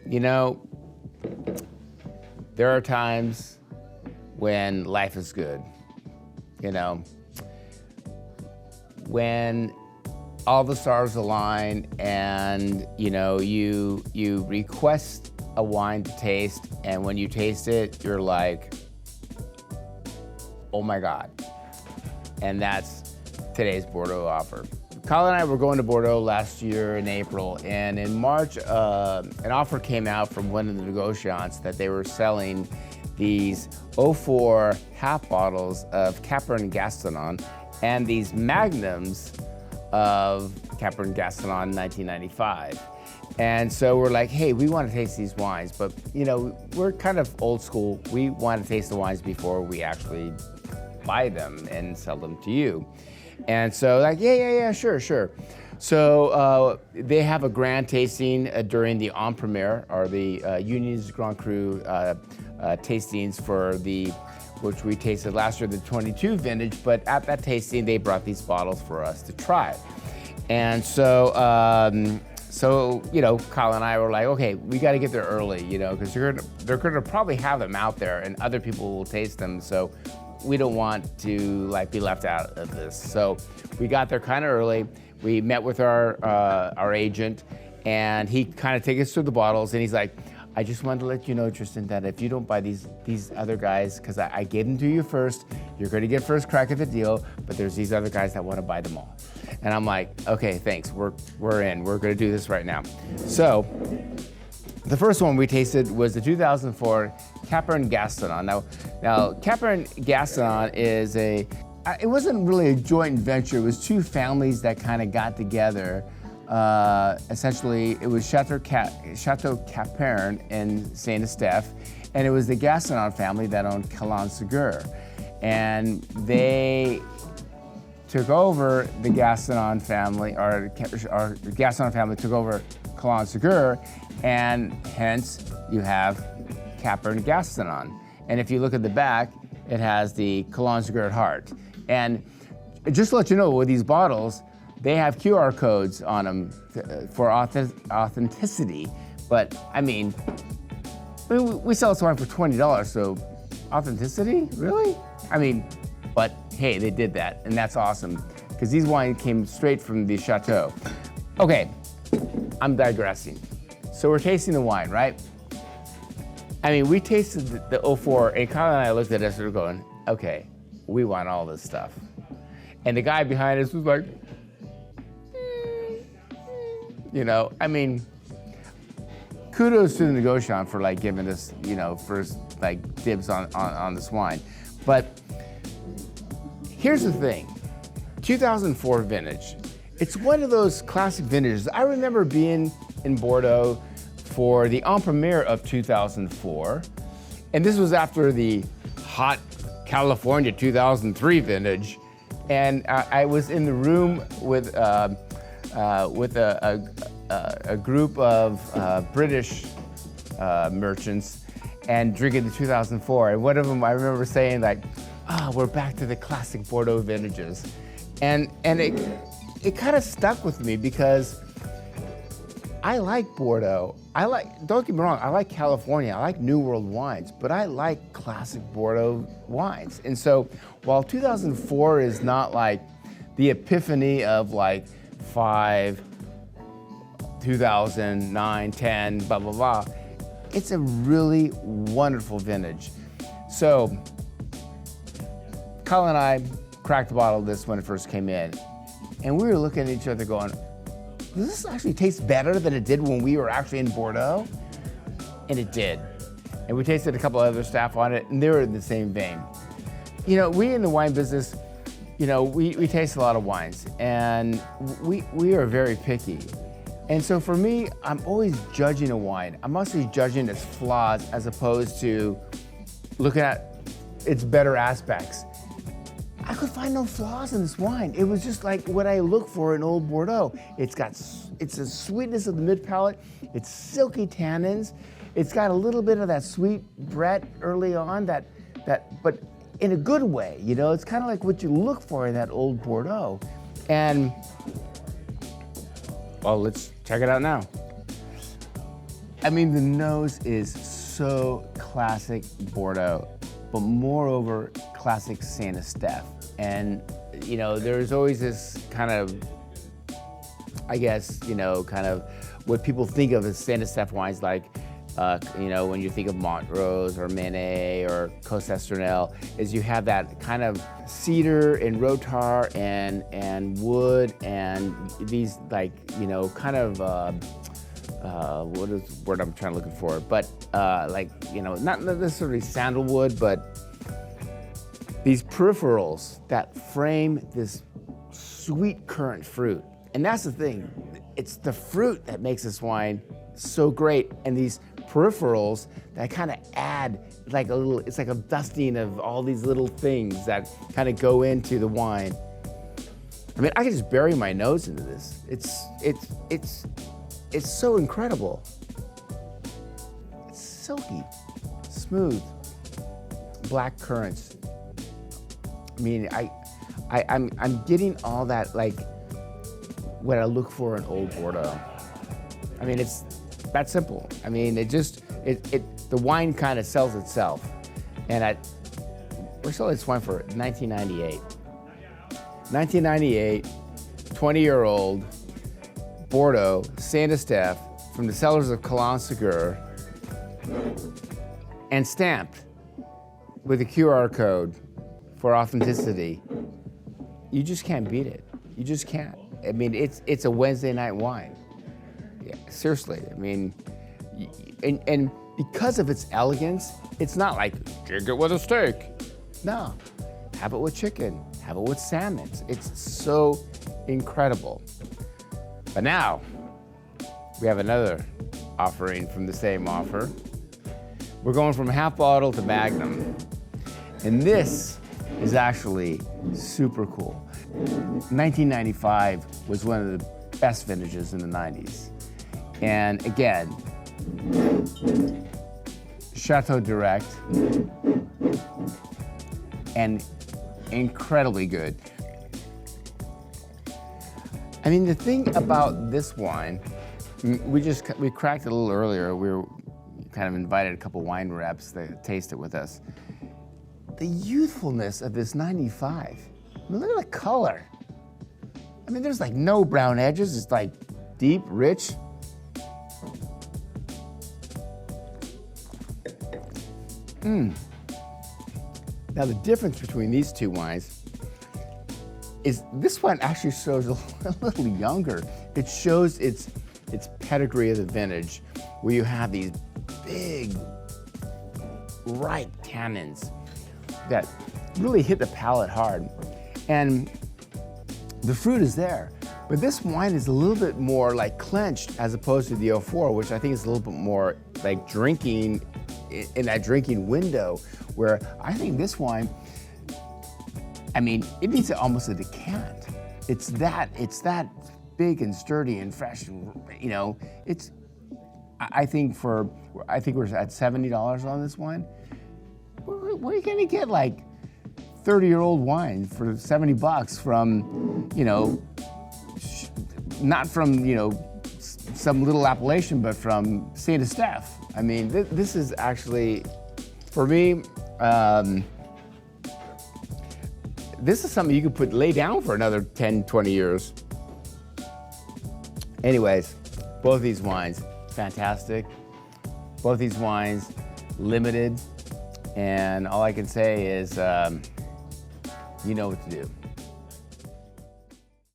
You know, there are times when life is good, you know, when all the stars align and, you know, you request a wine to taste, and when you taste it, you're like, oh my God. And that's today's Bordeaux offer. Kyle and I were going to Bordeaux last year in April, and in March, an offer came out from one of the negotiants that they were selling these 04 half bottles of Capbern Gasqueton and these magnums of Capbern Gasqueton 1995. And so we're like, hey, we want to taste these wines, but you know, we're kind of old school. We want to taste the wines before we actually buy them and sell them to you. And so like, yeah, sure. So they have a grand tasting during the en premiere, or the Union's Grand Cru tastings for which we tasted last year, the 22 vintage, but at that tasting, they brought these bottles for us to try. And so, you know, Kyle and I were like, okay, we got to get there early, you know, because they're gonna probably have them out there and other people will taste them. So we don't want to like be left out of this. So we got there kind of early. We met with our agent, and he kind of took us through the bottles, and he's like, I just wanted to let you know, Tristan, that if you don't buy these other guys, because I gave them to you first, you're going to get first crack at the deal, but there's these other guys that want to buy them all. And I'm like, okay, thanks, we're in. We're going to do this right now. So the first one we tasted was the 2004 Capbern Gasqueton. Now Capbern Gasqueton is it wasn't really a joint venture. It was two families that kind of got together. Essentially, it was Chateau Capbern in Saint Estephe, and it was the Gasqueton family that owned Calon-Ségur. And they took over the Gasqueton family, or the Gasqueton family took over Calon-Ségur, and hence you have Capbern Gasqueton. And if you look at the back, it has the Calon-Ségur heart. And just to let you know, with these bottles, they have QR codes on them for authenticity. But I mean, we sell this wine for $20, so authenticity, really? I mean, but hey, they did that, and that's awesome, because these wines came straight from the chateau. Okay, I'm digressing. So we're tasting the wine, right? I mean, we tasted the 04, and Kyle and I looked at us and we're going, okay, we want all this stuff. And the guy behind us was like, you know, I mean, kudos to the negotiant for like giving us, you know, first like dibs on this wine. But here's the thing, 2004 vintage. It's one of those classic vintages. I remember being in Bordeaux for the en premiere of 2004, and this was after the hot California 2003 vintage, and I was in the room with a group of British merchants and drinking the 2004, and one of them I remember saying like, we're back to the classic Bordeaux vintages, and it kind of stuck with me because I like Bordeaux. Don't get me wrong, I like California, I like New World wines, but I like classic Bordeaux wines. And so while 2004 is not like the epiphany of like 2009, 10, blah, blah, blah, it's a really wonderful vintage. So Kyle and I cracked the bottle of this when it first came in, and we were looking at each other going, does this actually taste better than it did when we were actually in Bordeaux? And it did. And we tasted a couple other staff on it, and they were in the same vein. You know, we in the wine business, you know, we taste a lot of wines, and we are very picky. And so for me, I'm always judging a wine. I'm mostly judging its flaws as opposed to looking at its better aspects. I could find no flaws in this wine. It was just like what I look for in Old Bordeaux. It's a sweetness of the mid palate. It's silky tannins. It's got a little bit of that sweet Brett early on, but in a good way. You know, it's kind of like what you look for in that Old Bordeaux. And well, let's check it out now. I mean, the nose is so classic Bordeaux, but moreover, classic Saint Estephe. And, you know, there's always this kind of, I guess, you know, kind of what people think of as Saint Estephe wines, like, you know, when you think of Montrose or Menet or Costesternel, is you have that kind of cedar and rotar and wood and these, like, you know, kind of, what is the word I'm trying to look for? But like, you know, not necessarily sandalwood, but these peripherals that frame this sweet currant fruit. And that's the thing, it's the fruit that makes this wine so great. And these peripherals that kind of add like a little, it's like a dusting of all these little things that kind of go into the wine. I mean, I can just bury my nose into this. It's so incredible. It's silky, smooth, black currants. I mean, I'm getting all that, like, what I look for in Old Bordeaux. I mean, it's that simple. I mean, the wine kind of sells itself. And we're selling this wine for $19.98. $19.98, 20-year-old Bordeaux, Saint Estephe, from the cellars of Calon-Ségur, and stamped with a QR code for authenticity. You just can't beat it. You just can't. I mean, it's a Wednesday night wine. Yeah, seriously. I mean, and because of its elegance, it's not like, drink it with a steak. No, have it with chicken, have it with salmon. It's so incredible. But now, we have another offering from the same offer. We're going from half bottle to magnum. And this is actually super cool. 1995 was one of the best vintages in the 90s. And again, Chateau Direct, and incredibly good. I mean, the thing about this wine, we cracked it a little earlier. We kind of invited a couple wine reps to taste it with us. The youthfulness of this 95. I mean, look at the color. I mean, there's like no brown edges. It's like deep, rich. Now the difference between these two wines is this one actually shows a little younger. It shows its pedigree of the vintage, where you have these big, ripe tannins that really hit the palate hard. And the fruit is there, but this wine is a little bit more like clenched as opposed to the 04, which I think is a little bit more like drinking in that drinking window, where I think this wine, I mean, it needs almost a decant. It's that big and sturdy and fresh, and, you know, I think we're at $70 on this wine. Where are you gonna get like 30-year-old wine for $70 from, you know, not from, you know, some little appellation, but from Saint Estephe? I mean, this is actually, for me, this is something you could lay down for another 10, 20 years. Anyways, both these wines, fantastic. Both these wines, limited. And all I can say is, you know what to do.